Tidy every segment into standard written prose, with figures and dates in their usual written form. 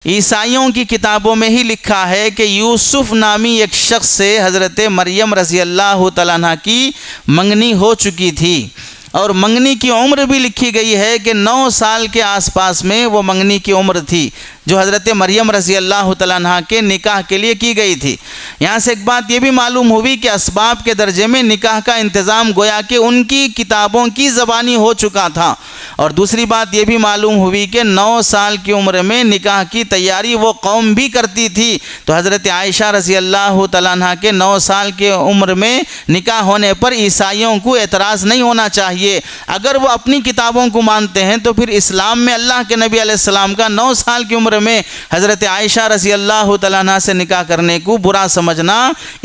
ईसाइयों की किताबों में ही लिखा है कि यूसुफ नामी एक शख्स से हज़रत मरियम रज़ी अल्लाह तआला अन्हा की मंगनी हो चुकी थी और मंगनी की उम्र भी लिखी गई है कि 9 साल के आसपास में वो मंगनी की उम्र थी जो हज़रत मरियम रज़ी अल्लाह तआला अन्हा के निकाह के लिए की गई थी। यहाँ से एक बात ये भी मालूम हुई कि असबाब के दर्जे में निकाह का इंतज़ाम गोया कि उनकी किताबों की ज़बानी हो चुका था। और दूसरी बात ये भी मालूम हुई कि 9 साल की उम्र में निकाह की तैयारी वो कौम भी करती थी। तो हज़रत आयशा रज़ी अल्लाह तआला अन्हा के 9 साल की उम्र में निकाह होने पर ईसाइयों को एतराज़ नहीं होना चाहिए। अगर वो अपनी किताबों को मानते हैं तो फिर इस्लाम में अल्लाह के नबी अलैहिस्सलाम का 9 साल की उम्र में हज़रत आयशा रज़ी अल्लाह तआला अन्हा से निकाह करने को बुरा समझना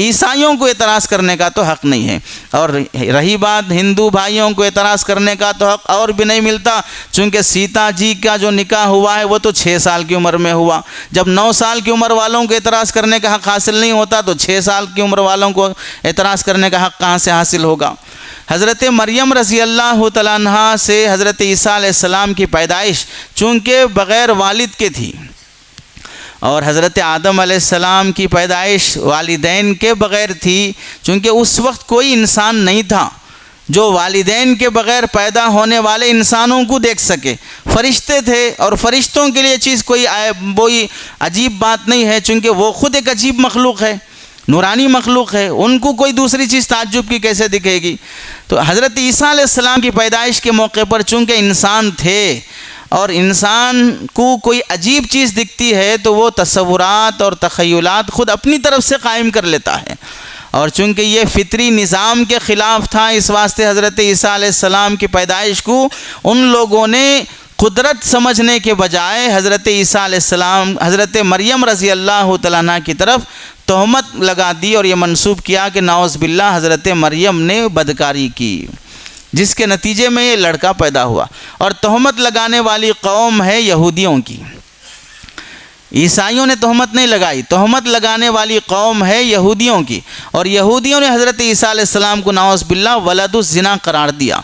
ईसाइयों को एतराज़ करने का तो हक़ नहीं है। और रही बात हिंदू भाइयों को एतराज़ करने का तो हक़ और भी नहीं मिलता, चूँकि सीता जी का जो निकाह हुआ है वो तो 6 साल की उम्र में हुआ। जब 9 साल की उम्र वालों को एतराज़ करने का हक़ हासिल नहीं होता तो 6 साल की उम्र वालों को एतराज़ करने का हक़ कहाँ से हासिल होगा। हज़रत मरियम रज़ी अल्लाह तआला अन्हा से हज़रत ईसा अलैहिस्सलाम की पैदाइश चूँकि बग़ैर वालिद के थी और हज़रत आदम अलैहिस्सलाम की पैदाइश वालिदैन के बग़ैर थी, चूँकि उस वक्त कोई इंसान नहीं था जो वालिदैन के बग़ैर पैदा होने वाले इंसानों को देख सके। फ़रिश्ते थे और फ़रिश्तों के लिए चीज़ कोई अजीब बात नहीं है, चूँकि वो ख़ुद एक अजीब मखलूक है, नूरानी मखलूक है, उनको कोई दूसरी चीज़ ताज्जुब की कैसे दिखेगी। तो हज़रत ईसा अलैहिस्सलाम की पैदाइश के मौके पर चूँकि इंसान थे और इंसान को कोई अजीब चीज़ दिखती है तो वो तसव्वुरात और तख़य्युलात ख़ुद अपनी तरफ से कायम कर लेता है। और चूँकि ये फ़ितरी निज़ाम के ख़िलाफ़ था, इस वास्ते हज़रत ईसा अलैहिस्सलाम की पैदाइश को उन लोगों ने कुदरत समझने के बजाय हज़रत ईसा अलैहिस्सलाम हज़रत मरियम रज़ी अल्लाह तआला अन्हा की तरफ तोहमत लगा दी और ये मंसूब किया कि नाउज़ बिल्लाह हज़रत मरियम ने बदकारी की, जिसके नतीजे में ये लड़का पैदा हुआ। और तोहमत लगाने वाली कौम है यहूदियों की, ईसाइयों ने तोहमत नहीं लगाई, तोहमत लगाने वाली कौम है यहूदियों की। और यहूदियों ने हज़रत ईसा अलैहिस्सलाम को नाउज़ बिल्लाह वलदुज़ ज़िना करार दिया।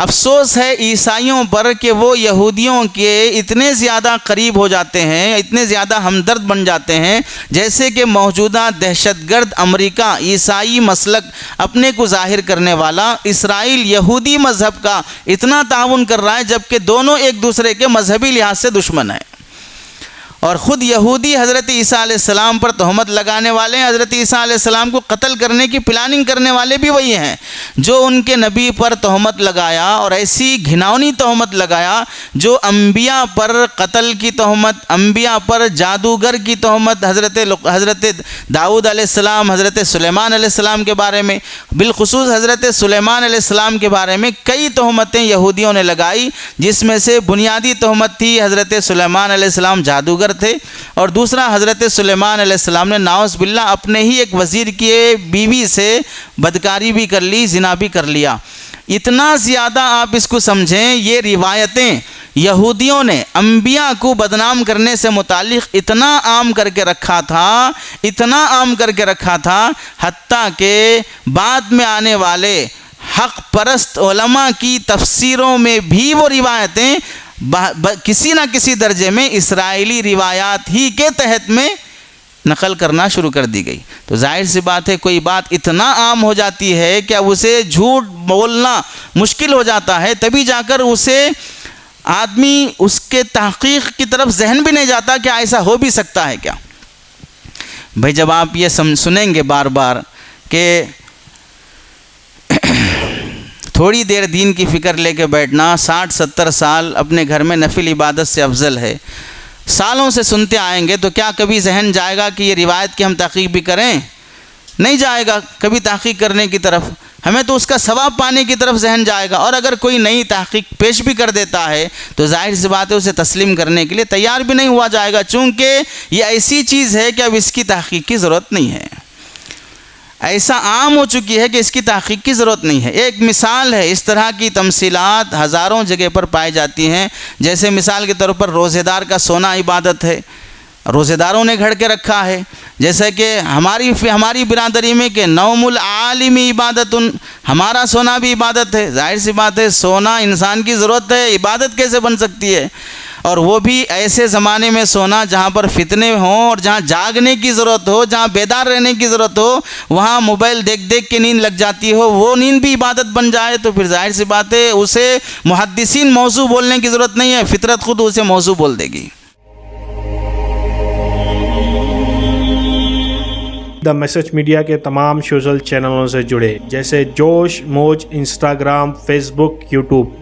अफसोस है ईसाइयों पर कि वो यहूदियों के इतने ज़्यादा करीब हो जाते हैं, इतने ज़्यादा हमदर्द बन जाते हैं, जैसे कि मौजूदा दहशतगर्द अमेरिका ईसाई मसलक अपने को ज़ाहिर करने वाला इसराइल यहूदी मज़हब का इतना ताउन कर रहा है, जबकि दोनों एक दूसरे के मजहबी लिहाज से दुश्मन हैं। और ख़ुद यहूदी हज़रत ईसा अलैहिस्सलाम पर तोहमत लगाने वाले हैं। हज़रत ईसा अलैहिस्सलाम को कत्ल करने की प्लानिंग करने वाले भी वही हैं जो उनके नबी पर तोहमत लगाया और ऐसी घिनौनी तोहमत लगाया जो अम्बिया पर कत्ल की तोहमत, अम्बिया पर जादूगर की तोहमत, हज़रत दाऊद अलैहिस्सलाम, हज़रत सुलेमान अलैहिस्सलाम के बारे में, बिलखुसूस हज़रत सुलेमान अलैहिस्सलाम के बारे में कई तोहमतें यहूदियों ने लगाई, जिसमें से बुनियादी तोहमत थी हज़रत सुलेमान अलैहिस्सलाम जादूगर थे और दूसरा हज़रत सुलेमान अलैहिस्सलाम ने नाउज़ बिल्लाह अपने ही एक वज़ीर की बीवी से बदकारी भी कर ली, ज़िना भी कर लिया। इतना ज़्यादा आप इसको समझें, ये रिवायतें यहूदियों ने अम्बिया को बदनाम करने से मुतालिक इतना आम करके रखा था, इतना आम करके रखा था, हत्ता के बाद में आने वाले हक़ परस्त उलमा की तफसीरों में भी वो रिवायतें किसी न किसी दर्जे में इसराइली रिवायात ही के तहत में नकल करना शुरू कर दी गई। तो जाहिर सी बात है, कोई बात इतना आम हो जाती है कि उसे झूठ बोलना मुश्किल हो जाता है, तभी जाकर उसे आदमी उसके तहक़ीक़ की तरफ जहन भी नहीं जाता कि ऐसा हो भी सकता है क्या। भाई जब आप ये सुनेंगे बार बार कि थोड़ी देर दीन की फ़िक्र लेके बैठना 60-70 साल अपने घर में नफिल इबादत से अफजल है, सालों से सुनते आएंगे, तो क्या कभी जहन जाएगा कि ये रिवायत की हम तहक़ीक़ भी करें? नहीं जाएगा कभी तहक़ीक़ करने की तरफ, हमें तो उसका सवाब पाने की तरफ जहन जाएगा। और अगर कोई नई तहक़ीक़ पेश भी कर देता है तो जाहिर सी बात है उसे तस्लीम करने के लिए तैयार भी नहीं हुआ जाएगा, चूँकि ये ऐसी चीज़ है कि अब इसकी तहक़ीक़ की ज़रूरत नहीं है, ऐसा आम हो चुकी है कि इसकी तहक़ीक़ की ज़रूरत नहीं है। एक मिसाल है, इस तरह की तमसीलात हज़ारों जगह पर पाई जाती हैं। जैसे मिसाल के तौर पर रोज़ेदार का सोना इबादत है, रोज़ेदारों ने घड़ के रखा है। जैसे कि हमारी बिरादरी में कि नौमुल आलिमी इबादतुन, हमारा सोना भी इबादत है। जाहिर सी बात है सोना इंसान की ज़रूरत है, इबादत कैसे बन सकती है। और वो भी ऐसे ज़माने में सोना जहाँ पर फितने हों और जहाँ जागने की ज़रूरत हो, जहाँ बेदार रहने की ज़रूरत हो, वहाँ मोबाइल देख देख के नींद लग जाती हो, वो नींद भी इबादत बन जाए तो फिर जाहिर सी बात है उसे मुहद्दिसीन मौजू बोलने की ज़रूरत नहीं है, फितरत खुद उसे मौजू बोल देगी। द मैसेज मीडिया के तमाम सोशल चैनलों से जुड़े, जैसे जोश, मौज, इंस्टाग्राम, फेसबुक, यूट्यूब।